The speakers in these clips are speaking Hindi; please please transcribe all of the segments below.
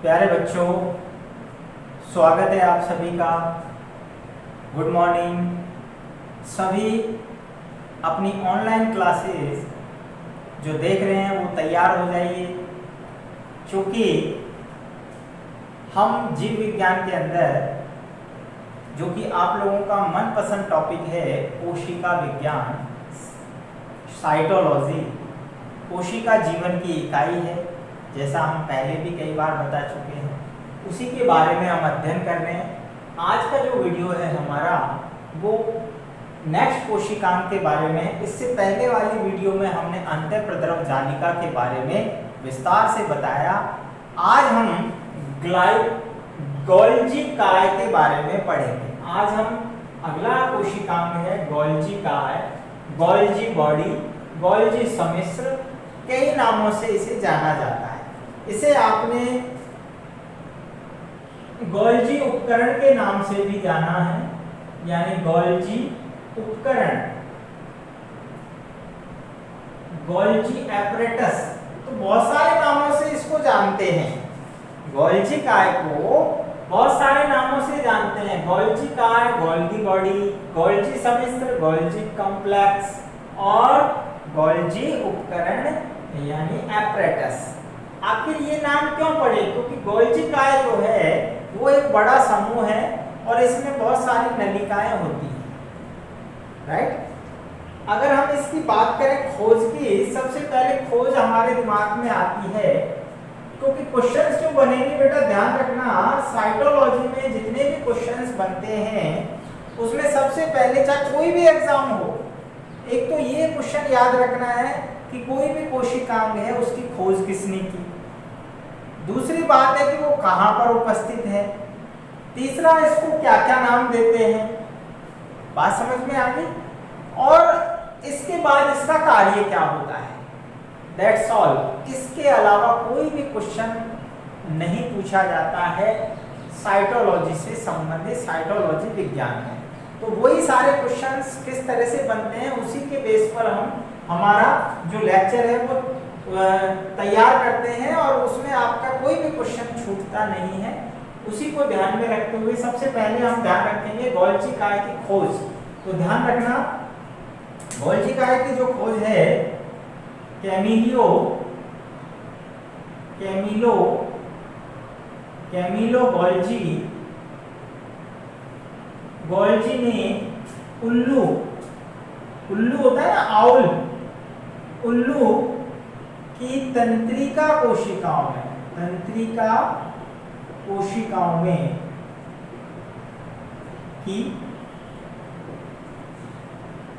प्यारे बच्चों, स्वागत है आप सभी का। Good morning. सभी अपनी ऑनलाइन क्लासेस जो देख रहे हैं वो तैयार हो जाइए, क्योंकि हम जीव विज्ञान के अंदर जो कि आप लोगों का मनपसंद टॉपिक है कोशिका विज्ञान, साइटोलॉजी, कोशिका जीवन की इकाई है, जैसा हम पहले भी कई बार बता चुके हैं। उसी के बारे में हम अध्ययन कर रहे हैं। आज का जो वीडियो है हमारा वो नेक्स्ट कोशिकांग के बारे में। इससे पहले वाली वीडियो में हमने अंतःप्रद्रव जालिका के बारे में विस्तार से बताया। आज हम गोल्जी काय के बारे में पढ़ेंगे। आज हम अगला कोशिकांग है गोल्जी काय, गोल्जी बॉडी, गोल्जी सम्मिश्र, कई नामों से इसे जाना जाता है। इसे आपने गोल्जी उपकरण के नाम से भी जाना है, यानी गोल्जी उपकरण, गोल्जी एपरेटस, तो बहुत सारे नामों से इसको जानते हैं। गोल्जी काय को बहुत सारे नामों से जानते हैं। गोल्जी काय, गोल्जी बॉडी, गोल्जी सम्मिश्र, गोल्जी कॉम्प्लेक्स और गोल्जी उपकरण यानी एपरेटस। आखिर ये नाम क्यों पड़े? क्योंकि गोल्जी काय जो है वो एक बड़ा समूह है और इसमें बहुत सारी नलिकाएं होती हैं, राइट। अगर हम इसकी बात करें खोज की, सबसे पहले खोज हमारे दिमाग में आती है, क्योंकि क्वेश्चंस जो बनेंगे बेटा ध्यान रखना, साइटोलॉजी में जितने भी क्वेश्चंस बनते हैं उसमें सबसे पहले, चाहे कोई भी एग्जाम हो, एक तो ये क्वेश्चन याद रखना है कि कोई भी कोशिकांग है उसकी खोज किसने की। दूसरी बात है कि वो कहां पर उपस्थित है। तीसरा, इसको क्या क्या नाम देते हैं। बात समझ में आ गई? और इसके बाद इसका कार्य क्या होता है, दैट्स ऑल। इसके अलावा कोई भी क्वेश्चन नहीं पूछा जाता है साइटोलॉजी से संबंधित, साइटोलॉजी विज्ञान है। तो वही सारे क्वेश्चंस किस तरह से बनते हैं उसी के बेस पर हम हमारा जो लेक्चर है वो तैयार करते हैं, और उसमें आपका कोई भी क्वेश्चन छूटता नहीं है। उसी को ध्यान में रखते हुए सबसे पहले हम ध्यान रखेंगे गोल्जी काय की खोज। तो ध्यान रखना, गोल्जी काय की जो खोज है कैमिलो गोल्जी ने उल्लू होता है ना, आउल, उल्लू की तंत्रिका कोशिकाओं में की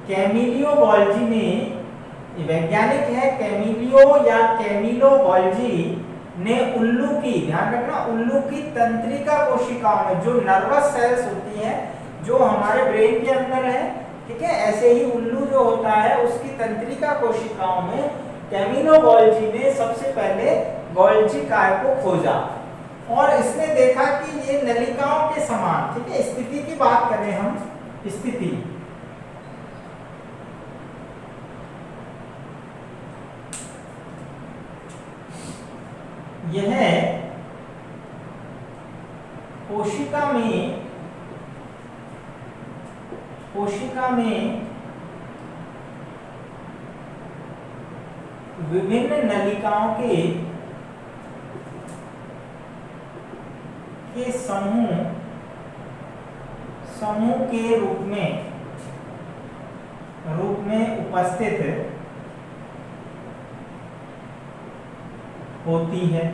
कैमिलियो गोल्जी ने, वैज्ञानिक है कैमिलियो या कैमिलो गोल्जी ने उल्लू की, ध्यान रखना, उल्लू की तंत्रिका कोशिकाओं में, जो नर्वस सेल्स होती हैं जो हमारे ब्रेन के अंदर है, ठीक है, ऐसे ही उल्लू जो होता है उसकी तंत्रिका कोशिकाओं में कैमिलो गोल्जी ने सबसे पहले गोल्जी काय को खोजा, और इसने देखा कि ये नलिकाओं के समान, ठीक है, स्थिति की बात करें हम, स्थिति, यह कोशिका में विभिन्न नलिकाओं के समूह के रूप में उपस्थित होती है।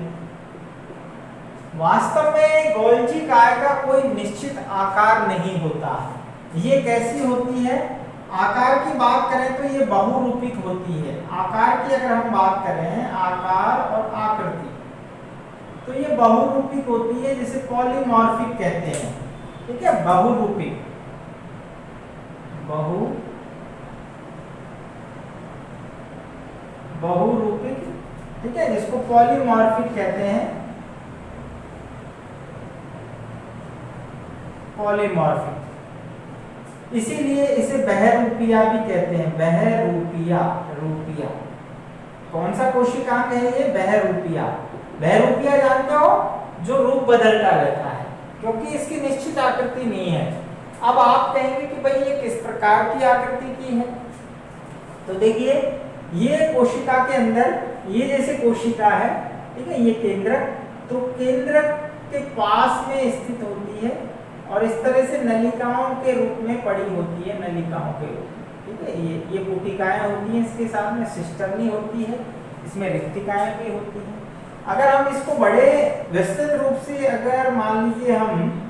वास्तव में गोल्जी काय का कोई निश्चित आकार नहीं होता है। ये कैसी होती है? आकार की बात करें तो ये बहुरूपिक होती है। आकार की अगर हम बात करें, आकार और आकृति, तो ये बहुरूपिक होती है, जिसे पॉलीमॉर्फिक कहते हैं, ठीक है, बहुरूपिक, बहुरूपिक, ठीक है, जिसको पॉलीमॉर्फिक कहते हैं, पॉलीमॉर्फिक। इसीलिए इसे बहरूपिया भी कहते हैं, बहरूपिया, कौन सा कोशिकांग है ये? बहरूपिया। बहरूपिया जानते हो, जो रूप बदलता रहता है, क्योंकि इसकी निश्चित आकृति नहीं है। अब आप कहेंगे कि भाई ये किस प्रकार की आकृति की है, तो देखिए ये कोशिका के अंदर ये जैसे कोशिका है, ठीक है, ये केंद्रक, तो केंद्रक के पास में स्थित होती है और इस तरह से नलिकाओं के रूप में पड़ी होती है, नलिकाओं के रूप में, ठीक है। ये पुटिकाएं होती हैं, इसके साथ में सिस्टर्नी होती है, इसमें रिक्तिकाएं भी होती हैं। अगर हम इसको बड़े विस्तृत रूप से अगर मान लीजिए हम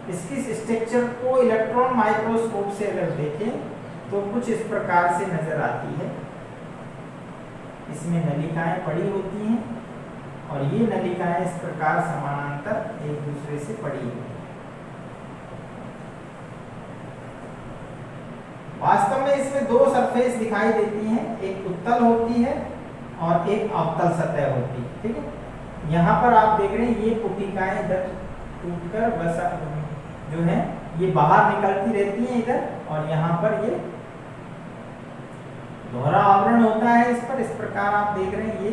इसकी स्ट्रक्चर को इलेक्ट्रॉन माइक्रोस्कोप से अगर देखें तो कुछ इस प्रकार से नजर आती है। इसमें नलिकाएं पड़ी होती हैं और ये नलिकाएं इस प्रकार समानांतर एक दूसरे से पड़ी हुई हैं। वास्तव में इसमें दो सरफेस दिखाई देती हैं, एक उत्तल होती है और एक अवतल सतह होती है, ठीक है। यहाँ पर आप देख रहे हैं ये पुटिकाएं इधर टूटकर वसा जो है ये बाहर निकलती रहती हैं इधर, और यहाँ पर ये दोहरा आवरण होता है इस पर, इस प्रकार आप देख रहे हैं ये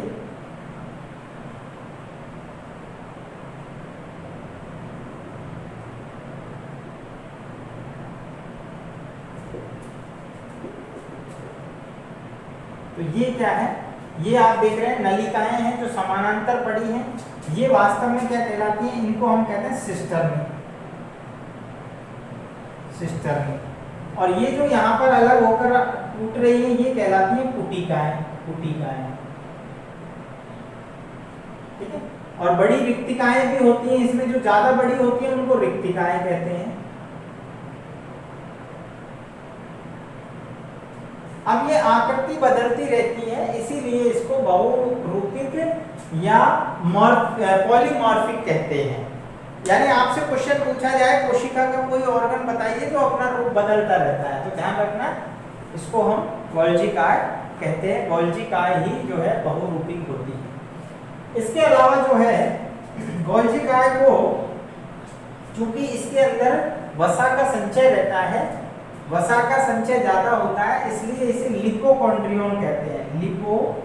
तो ये क्या है, ये आप देख रहे हैं नलिकाएं हैं जो समानांतर पड़ी हैं। ये वास्तव में क्या कहलाती हैं, इनको हम कहते हैं सिस्टर्नी, सिस्टर्नी। और ये जो यहाँ पर अलग होकर टूट रही है ये कहलाती है पुटिकाएं, पुटिकाएं, ठीक है। और बड़ी रिक्तिकाएं भी होती हैं इसमें, जो ज्यादा बड़ी होती हैं उनको रिक्तिकाएं कहते हैं। अब ये आकृति बदलती रहती है, इसीलिए इसको बहुरूपिक या पॉलीमॉर्फिक कहते हैं। यानी आपसे क्वेश्चन पूछा जाए कोशिका का कोई ऑर्गन बताइए जो अपना रूप बदलता रहता है, तो ध्यान रखना इसको हम गोल्जी काय कहते हैं। गोल्जी काय ही जो है बहुरूपिक होती है। इसके अलावा जो है गोल्जी काय को, चूंकि इसके अंदर वसा का संचय रहता है, वसा का संचय ज्यादा होता है, इसलिए इसे लिपोकॉन्ड्रियन कहते हैं, लिपोकॉन्ड्रिया,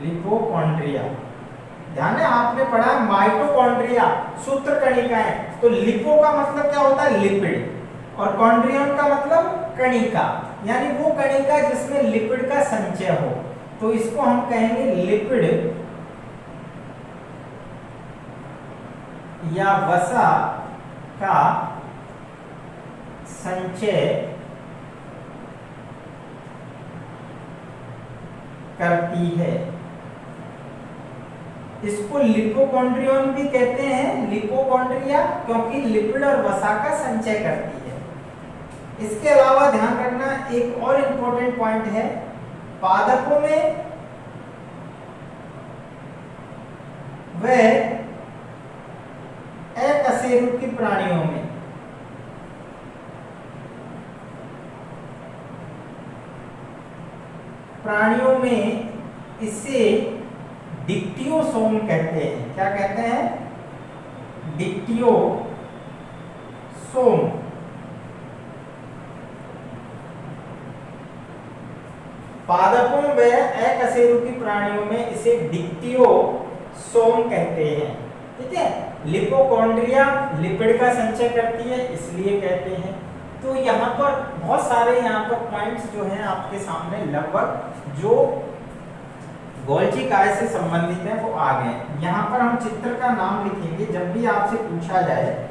लिपोकॉन्ड्रिया। ध्यान है आपने पढ़ा माइटोकॉन्ड्रिया सूत्र कणिकाएं, तो लिपो का मतलब क्या होता है लिपिड, और कॉन्ड्रियन का मतलब कणिका, यानी वो कणिका जिसमें लिपिड का संचय हो, तो इसको हम कहेंगे लिपिड या वसा का संचय करती है। इसको लिपोकॉन्ड्रियन भी कहते हैं, लिपोकॉन्ड्रिया, क्योंकि लिपिड और वसा का संचय करती है। इसके अलावा ध्यान रखना एक और इंपॉर्टेंट पॉइंट है, पादपों में वह अकशेरुकी प्राणियों में इसे डिक्टियोसोम कहते हैं। क्या कहते हैं? डिक्टियोसोम। पादपों व अकशेरुकी प्राणियों में इसे डिक्टियोसोम कहते हैं, ठीक है। लिपोकॉन्ड्रिया लिपिड का संचय करती है इसलिए कहते हैं। तो यहाँ पर बहुत सारे यहाँ पर पॉइंट्स जो हैं आपके सामने लगभग जो गोल्जी काय से संबंधित है वो आ गए। यहाँ पर हम चित्र का नाम लिखेंगे, जब भी आपसे पूछा जाए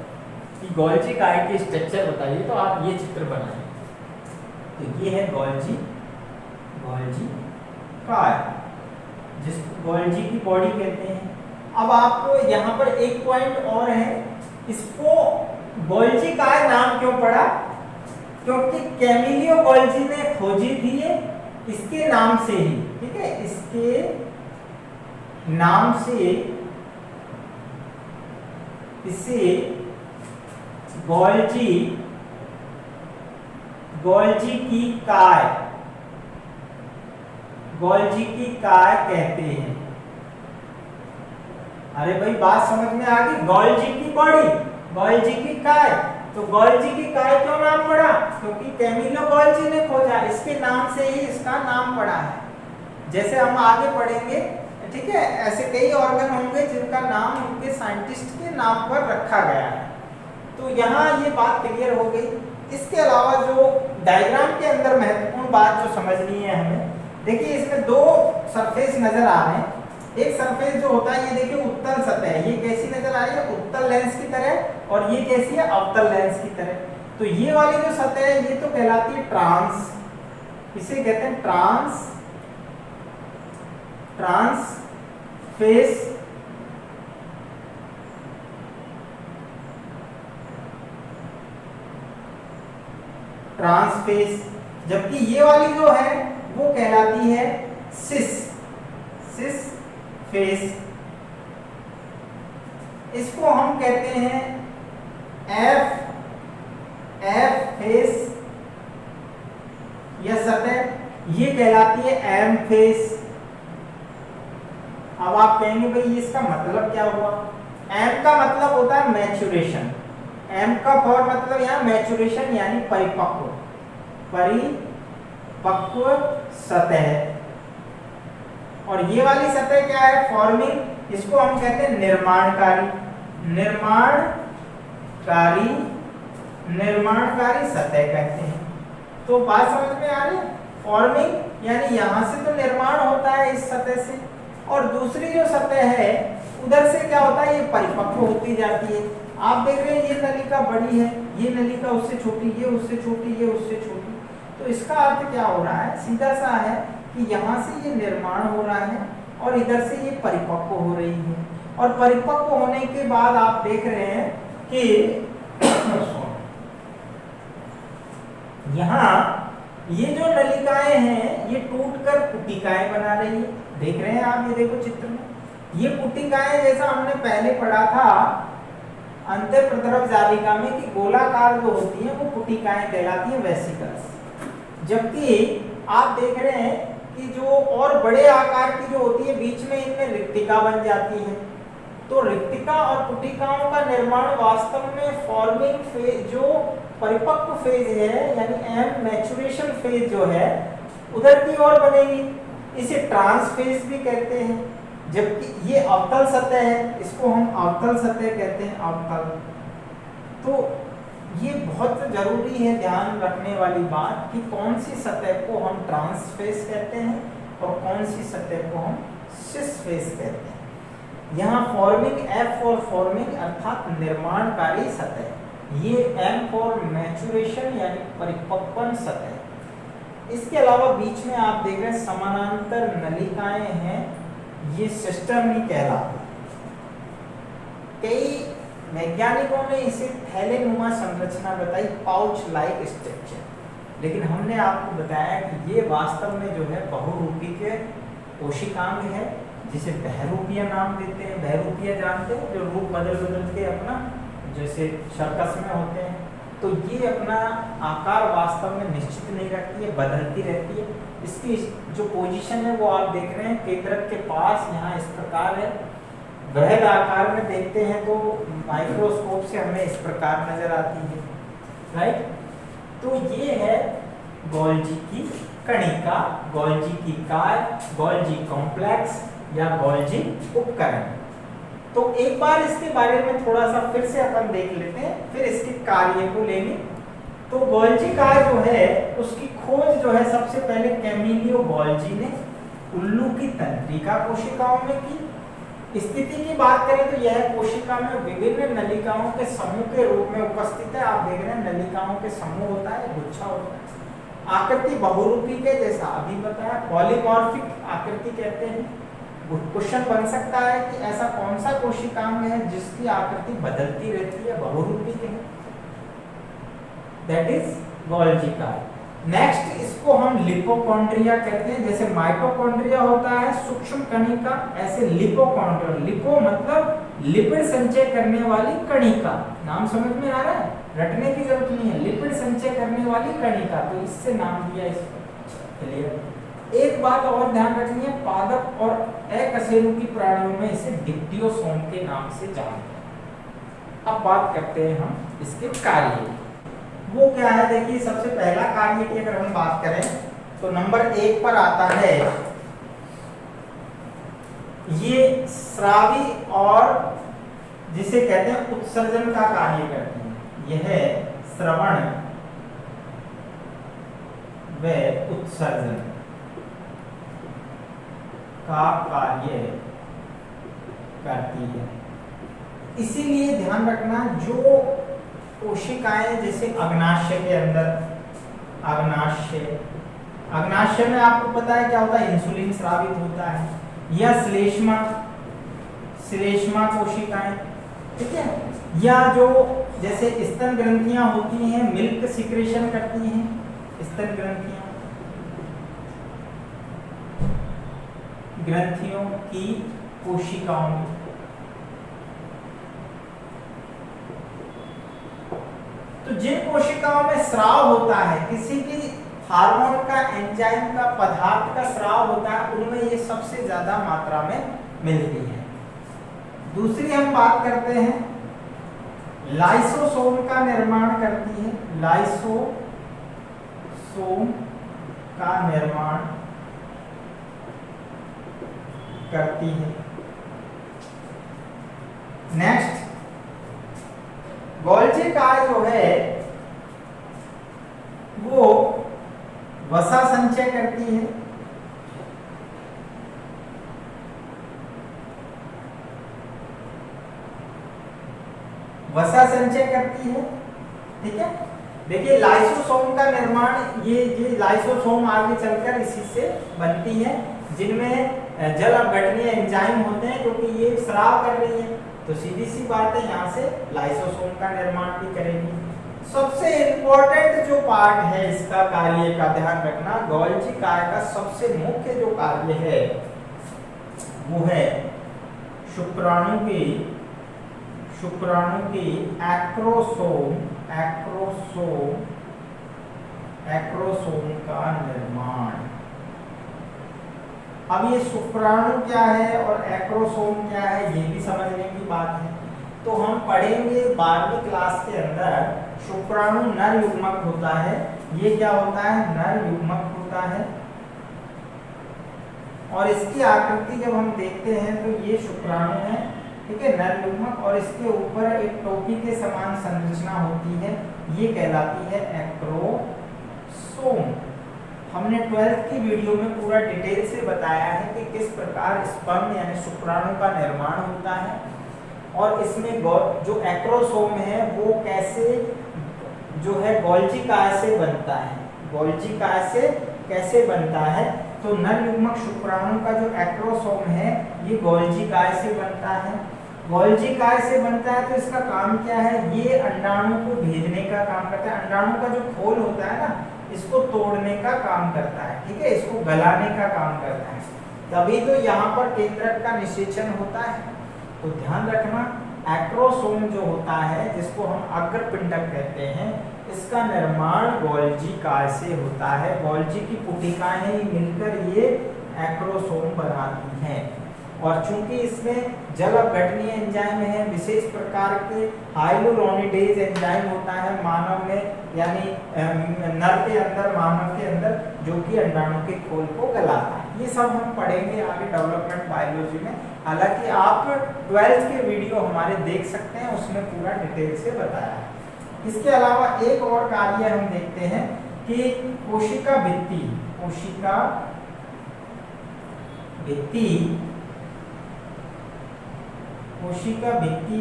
कि गोल्जी काय की स्ट्रक्चर बताइए तो आप ये चित्र बनाएं। तो ये है गोल्जी काय, जिसको गोल्जी की बॉडी कहते हैं। अब आपको यहाँ पर एक पॉइंट और है, इसको गोल्जी काय नाम क्यों पड़ा? क्योंकि कैमिलियो गोल्जी ने खोजी थी ये इसके नाम से ही, ठीक है, इसके नाम से इसे गोल्जी की काय कहते हैं। अरे भाई बात समझ में आ गई? गोल्जी की बॉडी, गोल्जी की काय, तो गोल्जी की काय क्यों नाम पड़ा? क्योंकि कैमिलो गोल्जी ने खोजा, इसके नाम से ही इसका नाम पड़ा है। जैसे हम आगे पढ़ेंगे, ठीक है, ऐसे कई ऑर्गन होंगे जिनका नाम उनके साइंटिस्ट के नाम पर रखा गया है। तो यहाँ ये बात क्लियर हो गई। इसके अलावा जो डायग्राम के अंदर महत्वपूर्ण बात जो समझनी है हमें, देखिए इसमें दो सरफेस नजर आ रहे हैं। एक सरफेस जो होता है, ये देखिए उत्तल सतह, ये कैसी नजर आ रही है? उत्तल लेंस की तरह, और ये कैसी है? अवतल लेंस की तरह। तो ये वाली जो सतह है ये तो कहलाती है ट्रांस, इसे कहते हैं ट्रांस फेस ट्रांसफेस, जबकि ये वाली जो है वो कहलाती है सिस फेस। इसको हम कहते हैं एफ फेस या सतह, ये कहलाती है एम फेस। अब आप कहेंगे भाई इसका मतलब क्या हुआ? एम का मतलब होता है मैच्योरेशन, एम का फॉर मतलब यहाँ मैच्योरेशन यानी परिपक्व सतह। और ये वाली सतह क्या है? फॉर्मिंग, इसको हम कहते हैं निर्माणकारी सतह कहते हैं। तो बात समझ में आ रही है? फॉर्मिंग यानी यहाँ से तो निर्माण होता है इस सतह से, और दूसरी जो सतह है उधर से क्या होता है? ये परिपक्व होती जाती है। आप देख रहे हैं ये नलिका बड़ी है, ये नलिका उससे छोटी, ये उससे छोटी, ये उससे छोटी। तो इसका अर्थ क्या हो रहा है? सीधा सा है कि यहाँ से ये निर्माण हो रहा है और इधर से ये परिपक्व हो रही है। और परिपक्व होने के बाद आप देख रहे हैं कि यहाँ ये जो नलिकाएं हैं ये टूटकर पुटिकाएं बना रही है। देख रहे हैं आप, ये देखो चित्र में, ये पुटिकाएं जैसा हमने पहले पढ़ा था अंतःप्रद्रव जालिका में कि गोलाकार जो होती है वो पुटिकाएं कहलाती है, वेसिकल्स। जबकि आप देख रहे हैं कि जो और बड़े आकार की जो होती है बीच में इनमें रिक्तिका बन जाती है। तो रिक्तिका और पुटिकाओं का निर्माण वास्तव में फॉर्मिंग फेज, जो परिपक्व फेज है यानी एम मैच्योरेशन फेज जो है उधर की ओर बनेगी, इसे ट्रांस फेज भी कहते हैं। जबकि ये अवतल सतह है, इसको हम अवतल सतह कहते हैं, अवतल। तो ये बहुत जरूरी है ध्यान रखने वाली बात कि कौन सी सतह को हम ट्रांस फेस कहते हैं और कौन सी सतह को हम सिस फेस कहते हैं। यहाँ फॉर्मिंग, एफ फॉर फॉर्मिंग अर्थात निर्माणकारी सतह, ये एम फॉर मैच्योरेशन यानी परिपक्वन सतह। इसके अलावा बीच में आप देख रहे हैं समानांतर नलिकाएं हैं, ये सिस्टर्नी कहलाती है। कई वैज्ञानिकों ने इसे थैलेनुमा संरचना बताई, पाउच लाइक स्ट्रक्चर, लेकिन हमने आपको बताया कि ये वास्तव में जो है बहुरूपी के कोशिकांग है, जिसे बहरूपिया नाम देते हैं। बहरूपिया जानते हैं, जो रूप बदल के अपना जैसे सर्कस में होते हैं, तो ये अपना आकार वास्तव में निश्चित नहीं रखती है, बदलती रहती है। इसकी जो पोजीशन है वो आप देख रहे हैं केंद्रक के पास यहाँ इस प्रकार है। वृहद आकार में देखते हैं तो माइक्रोस्कोप से हमें इस प्रकार नजर आती है, राइट। तो ये है गोल्जी की कणिका, गोल्जी की काय, गोल्जी कॉम्प्लेक्स या गोल्जी उपकरण। तो एक बार इसके बारे में थोड़ा सा फिर से अपन देख लेते हैं, फिर इसके कार्य को लेंगे। तो गोल्जी काय जो है उसकी खोज जो है सबसे पहले कैमिलियो गोल्जी ने उल्लू की तंत्रिका कोशिकाओं में की। स्थिति की बात करें तो यह कोशिका में विभिन्न नलिकाओं के समूह के रूप में उपस्थित है। आप देख रहे हैं नलिकाओं के समूह होता है, गुच्छा होता है। आकृति बहुरूपी के जैसा अभी बताया, पॉलीमॉर्फिक आकृति कहते हैं। क्वेश्चन बन सकता है कि ऐसा कौन सा कोशिकांग है जिसकी आकृति बदलती रहती है, बहुरूपी के है, दैट इज गोल्जी काय। नेक्स्ट इसको हम लिपोकॉन्ड्रिया कहते हैं। जैसे माइटोकॉन्ड्रिया होता है सूक्ष्म कणिका, ऐसे लिपोकॉन्ड्रिया, लिपो मतलब लिपिड संचय करने वाली कणिका। नाम समझ में आ रहा है, रटने की जरूरत नहीं है, लिपिड संचय करने वाली कणिका, तो इससे नाम दिया इसको। क्लियर। एक बात और ध्यान रखनी है, पादप और अकशेरुकी प्राणियों में इसे डिप्टियोसोम के नाम से जानते हैं। अब बात करते हैं हम इसके कार्य की। वो क्या है, देखिए सबसे पहला कार्य की अगर हम बात करें तो नंबर 1 पर आता है, ये स्रावी और जिसे कहते हैं उत्सर्जन का कार्य करती है। यह श्रवण व उत्सर्जन का कार्य करती है। इसीलिए ध्यान रखना, जो कोशिकाएं जैसे अग्नाशय के अंदर, अग्नाशय में आपको पता है क्या होता है, इंसुलिन स्रावित होता है, या श्लेष्मा कोशिकाएं, ठीक है, या जो जैसे स्तन ग्रंथियां होती हैं मिल्क सिक्रेशन करती हैं, स्तन ग्रंथियों की कोशिकाओं में। तो जिन कोशिकाओं में स्राव होता है, किसी भी हार्मोन का, एंजाइम का, पदार्थ का स्राव होता है, उनमें ये सबसे ज्यादा मात्रा में मिलती है। दूसरी हम बात करते हैं, लाइसोसोम का निर्माण करती है, लाइसोसोम का निर्माण करती है। नेक्स्ट, गोल्जी काय जो है वो वसा संचय करती है, वसा संचय करती है, ठीक है। देखिए लाइसोसोम का निर्माण, ये लाइसोसोम आगे चलकर इसी से बनती है, जिनमें जल अपघटनीय एंजाइम होते हैं, क्योंकि ये स्राव कर रही है, तो सीधी सी बात है यहाँ से लाइसोसोम का निर्माण भी करेंगी। सबसे इंपॉर्टेंट जो पार्ट है इसका कार्य का ध्यान रखना, गोल्जी काय का सबसे मुख्य जो कार्य है वो है शुक्राणु की एक्रोसोम का निर्माण। अब ये शुक्राणु क्या है और एक्रोसोम क्या है, ये भी समझने की बात है। तो हम पढ़ेंगे 12वीं क्लास के अंदर, शुक्राणु नर युग्मक होता है, ये क्या होता है, नर युग्मक होता है, और इसकी आकृति जब हम देखते हैं तो ये शुक्राणु है, ठीक है, नर युग्मक, और इसके ऊपर एक टोपी के समान संरचना होती है, ये कहलाती है एक्रोसोम। हमने 12th की वीडियो में पूरा डिटेल से बताया है कि किस प्रकार स्पर्म यानी शुक्राणु का निर्माण होता है, और इसमें जो एक्रोसोम है वो कैसे जो है गोल्जी काय से बनता है, गोल्जी काय से कैसे बनता है। तो नर युग्मक शुक्राणु का जो एक्रोसोम है ये गोल्जी काय से बनता है। गोल्जी काय से बनता है तो इसका काम क्या है, ये अंडाणु को भेजने का काम करता है, अंडाणु का जो खोल होता है ना, इसको तोड़ने का काम करता है, ठीक है, इसको गलाने का काम करता है, तभी तो यहाँ पर केंद्रक का निषेचन होता है। तो ध्यान रखना, एक्रोसोम जो होता है जिसको हम अग्रपिंडक कहते हैं, इसका निर्माण गोल्जी काय से होता है। गोल्जी की पुटिकाएं मिलकर ये एक्रोसोम बनाती हैं, और चूंकि इसमें जल अपघटनीय एंजाइम है, विशेष प्रकार के हाइलुरोनिडेज एंजाइम होता है मानव में, यानी नर के अंदर, मानव के अंदर, जो कि अंडाणु के खोल को गलाता है। ये सब हम पढ़ेंगे आगे डेवलपमेंट बायोलॉजी में। हालांकि आप 12th के वीडियो हमारे देख सकते हैं, उसमें पूरा डिटेल से बताया है। इसके अलावा एक और कार्य हम देखते हैं कि कोशिका भित्ति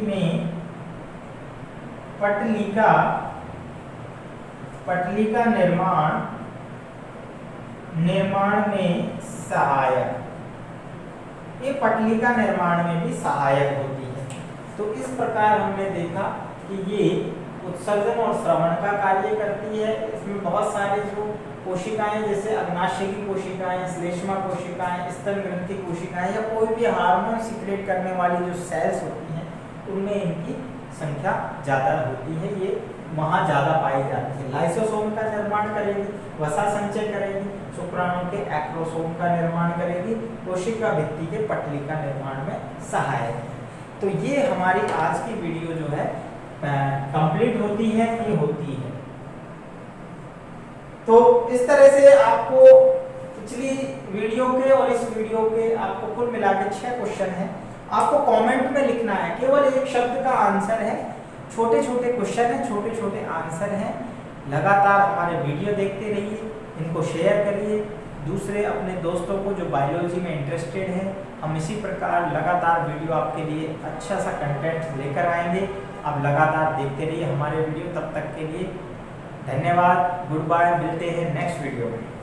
में पटलिका निर्माण में सहायक, ये पटलिका निर्माण में भी सहायक होती है। तो इस प्रकार हमने देखा कि ये उत्सर्जन और श्रवण का कार्य करती है। इसमें बहुत सारे जो कोशिकाएं जैसे अग्नाशय की कोशिकाएं, श्लेष्मा कोशिकाएं, स्तन ग्रंथि कोशिकाएं, या कोई भी हार्मोन सिक्रेट करने वाली जो सेल्स होती हैं, उनमें इनकी संख्या ज़्यादा होती है, ये वहाँ ज़्यादा पाई जाती है। लाइसोसोम का निर्माण करेगी, वसा संचय करेगी, शुक्राणु के एक्रोसोम का निर्माण करेगी, कोशिका भित्ति के पटलिका निर्माण में सहायक है। तो ये हमारी आज की वीडियो जो है कंप्लीट होती है कि होती है। तो इस तरह से आपको पिछली वीडियो के और इस वीडियो के आपको कुल मिला के 6 क्वेश्चन है। आपको कमेंट में लिखना है, केवल एक शब्द का आंसर है। छोटे छोटे क्वेश्चन है, छोटे छोटे आंसर हैं। लगातार हमारे वीडियो देखते रहिए, इनको शेयर करिए दूसरे अपने दोस्तों को जो बायोलॉजी में इंटरेस्टेड है। हम इसी प्रकार लगातार वीडियो आपके लिए अच्छा सा कंटेंट लेकर आएंगे। आप लगातार देखते रहिए हमारे वीडियो। तब तक के लिए धन्यवाद, गुड बाय, मिलते हैं नेक्स्ट वीडियो में।